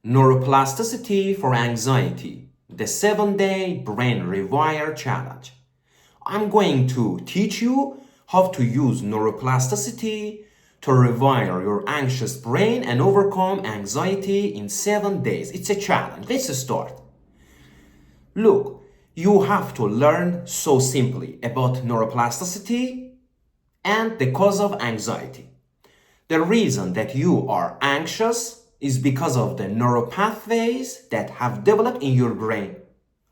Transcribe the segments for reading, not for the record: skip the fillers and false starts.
Neuroplasticity for Anxiety, the 7-day Brain Rewire Challenge. I'm going to teach you how to use neuroplasticity to rewire your anxious brain and overcome anxiety in 7 days. It's a challenge. Let's start. Look, you have to learn so simply about neuroplasticity and the cause of anxiety. The reason that you are anxious is because of the neural pathways that have developed in your brain.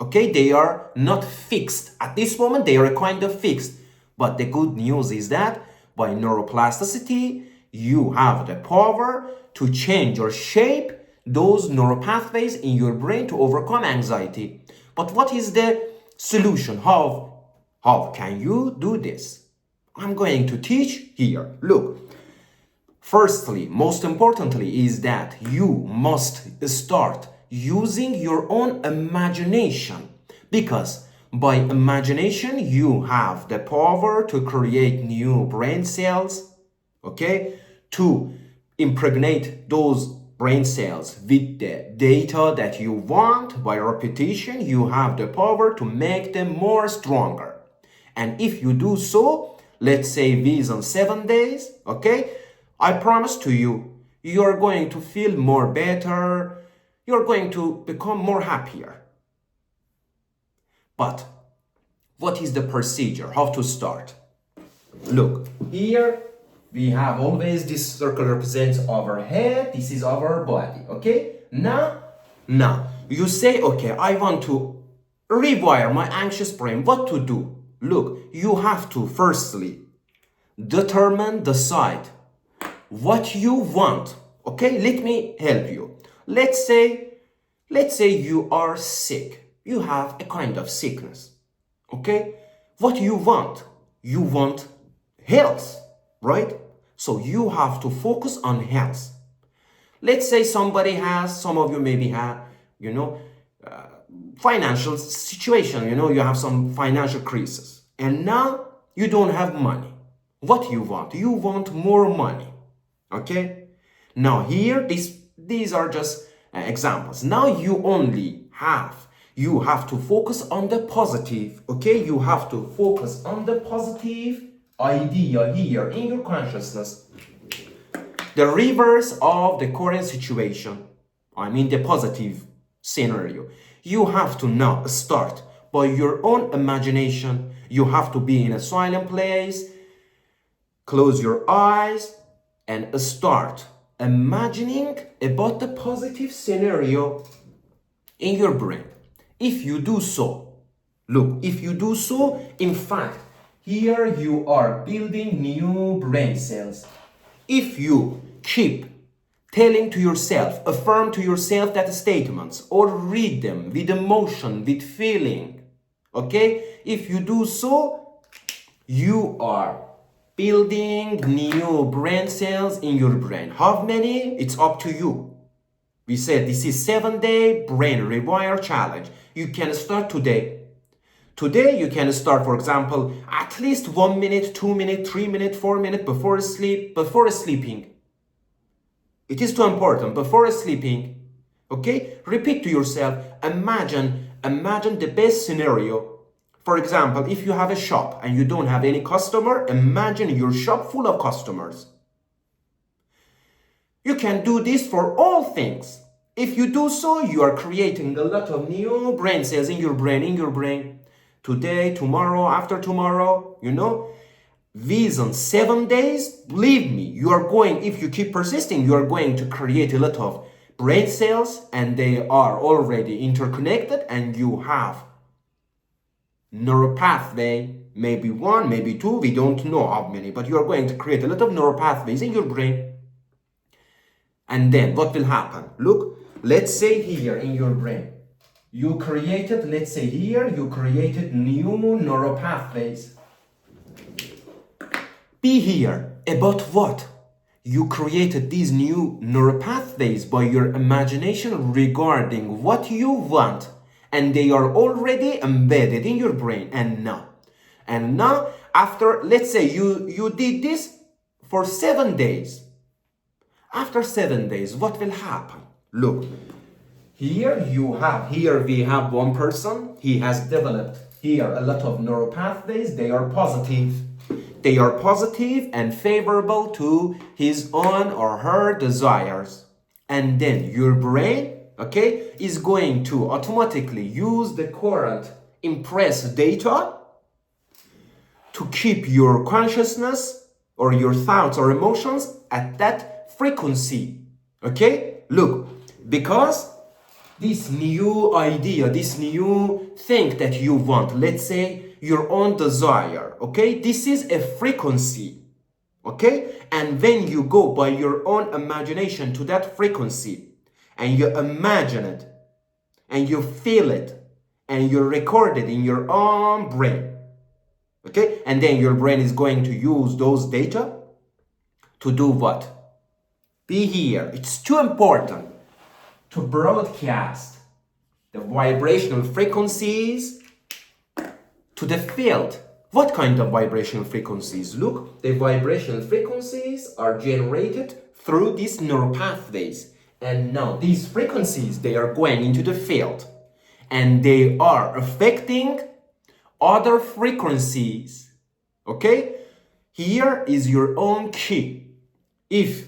Okay, they are not fixed. At this moment, they are kind of fixed. But the good news is that by neuroplasticity, you have the power to change or shape those neural pathways in your brain to overcome anxiety. But what is the solution? How can you do this? I'm going to teach here. Look. Firstly, most importantly, is that you must start using your own imagination, because by imagination you have the power to create new brain cells, okay, to impregnate those brain cells with the data that you want. By repetition, you have the power to make them more stronger. And if you do so, let's say within 7 days, okay, I promise to you, you're going to feel more better, you're going to become more happier. But what is the procedure? How to start? Look, here we have always this circle represents our head, this is our body, okay? Now, you say, okay, I want to rewire my anxious brain. What to do? Look, you have to firstly decide what you want. Okay, let me help you. Let's say you are sick. You have a kind of sickness. Okay, what you want? You want health, right? So you have to focus on health. Let's say some of you maybe have, financial situation, you have some financial crisis, and now you don't have money. What you want? You want more money. Okay, now here these are just examples. Now you have to focus on the positive. Okay, you have to focus on the positive idea here in your consciousness, the reverse of the current situation. I mean the positive scenario. You have to now start by your own imagination. You have to be in a silent place, close your eyes, and start imagining about the positive scenario in your brain. If you do so, in fact, here you are building new brain cells. If you keep telling to yourself, affirm to yourself that statements, or read them with emotion, with feeling, okay? If you do so, you are building new brain cells in your brain. How many? It's up to you. We said this is 7-day Brain Rewire Challenge. You can start today. Today you can start, for example, at least 1 minute, 2 minutes, 3 minutes, 4 minutes before sleeping. It is too important. Before sleeping, okay? Repeat to yourself, imagine the best scenario. For example, if you have a shop and you don't have any customer, imagine your shop full of customers. You can do this for all things. If you do so, you are creating a lot of new brain cells in your brain. Today, tomorrow, after tomorrow, within 7 days, believe me, if you keep persisting, you are going to create a lot of brain cells, and they are already interconnected, and you have neural pathway, maybe 1, maybe 2, we don't know how many, but you are going to create a lot of neural pathways in your brain. And then what will happen? Look, let's say here in your brain, you created new neural pathways. Be here about what? You created these new neural pathways by your imagination regarding what you want. And they are already embedded in your brain. And now, after, let's say you did this for 7 days. After 7 days, what will happen? Look, Here we have one person. He has developed here a lot of neural pathways. They are positive. They are positive and favorable to his own or her desires. And then your brain, okay, is going to automatically use the current impressed data to keep your consciousness or your thoughts or emotions at that frequency. Okay? Look, because this new idea, this new thing that you want, let's say your own desire, okay? This is a frequency, okay? And when you go by your own imagination to that frequency and you imagine it and you feel it and you record it in your own brain, okay? And then your brain is going to use those data to do what? Be here. It's too important to broadcast the vibrational frequencies to the field. What kind of vibrational frequencies? Look, the vibrational frequencies are generated through these neural pathways. And now these frequencies, they are going into the field and they are affecting other frequencies. Okay? Here is your own key. If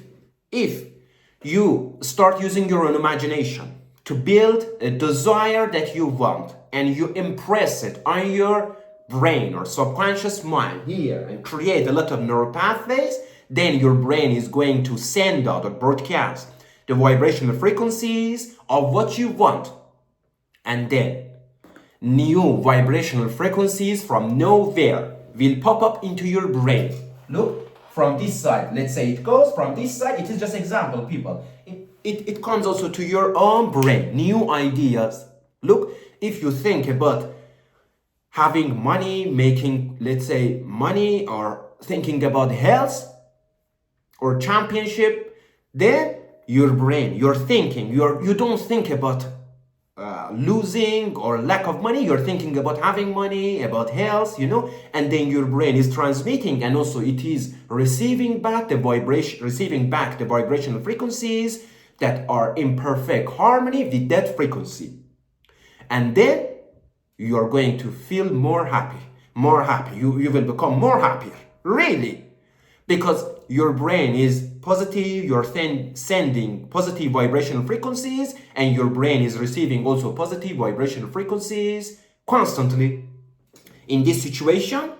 you start using your own imagination to build a desire that you want and you impress it on your brain or subconscious mind here and create a lot of neural pathways, then your brain is going to send out or broadcast the vibrational frequencies of what you want. And then new vibrational frequencies from nowhere will pop up into your brain. Look, from this side, let's say it goes from this side, it is just example, people. It comes also to your own brain, new ideas. Look, if you think about having money, making, let's say, money, or thinking about health or championship, then your brain, you're thinking, you don't think about losing or lack of money, you're thinking about having money, about health, you know, and then your brain is transmitting and also it is receiving back the vibrational frequencies that are in perfect harmony with that frequency. And then you are going to feel more happy. You will become more happier, really, because your brain is positive, you're sending positive vibrational frequencies, and your brain is receiving also positive vibrational frequencies constantly. In this situation,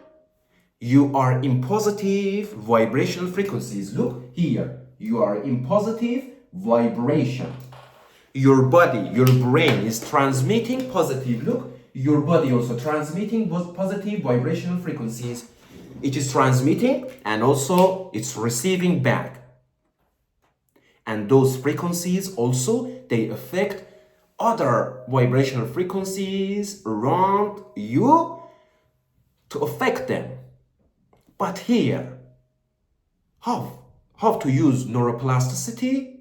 you are in positive vibrational frequencies. Look here, you are in positive vibration. Your body, your brain is transmitting positive. Look, your body also transmitting positive vibrational frequencies. It is transmitting and also it's receiving back. And those frequencies also, they affect other vibrational frequencies around you to affect them. But here, how to use neuroplasticity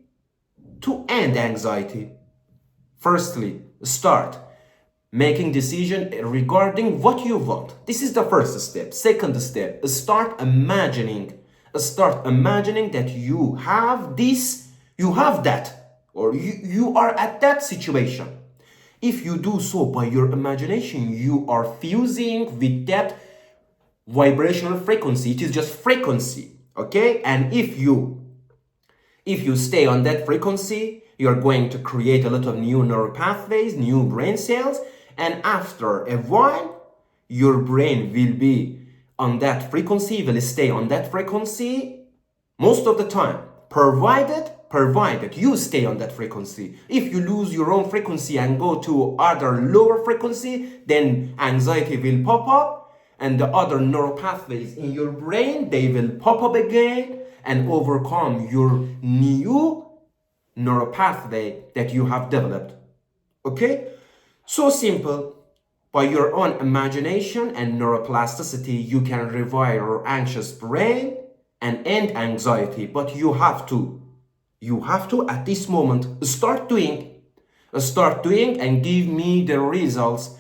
to end anxiety? Firstly, start making decision regarding what you want. This is the first step. Second step, start imagining that you have this, you have that, or you are at that situation. If you do so by your imagination, you are fusing with that vibrational frequency. It is just frequency, okay? And if you stay on that frequency, you're going to create a lot of new neural pathways, new brain cells, and after a while, your brain will be on that frequency, will stay on that frequency most of the time, provided you stay on that frequency. If you lose your own frequency and go to other lower frequency, then anxiety will pop up and the other neural pathways in your brain, they will pop up again and overcome your new neural pathway that you have developed. Okay? So simple. By your own imagination and neuroplasticity, you can rewire your anxious brain and end anxiety. But you have to at this moment start doing and give me the results.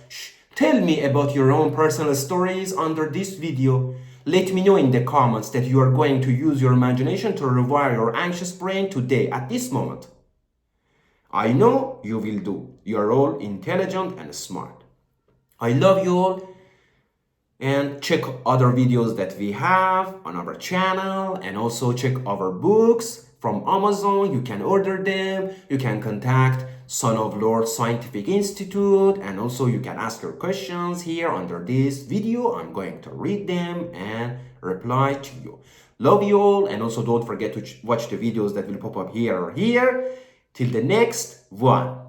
Tell me about your own personal stories under this video. Let me know in the comments that you are going to use your imagination to rewire your anxious brain today at this moment. I know you will do. You are all intelligent and smart. I love you all. And check other videos that we have on our channel, and also check our books from Amazon. You can order them. You can contact Son of Lord Scientific Institute, and also you can ask your questions here under this video. I'm going to read them and reply to you. Love you all, and also don't forget to watch the videos that will pop up here or here. Till the next one.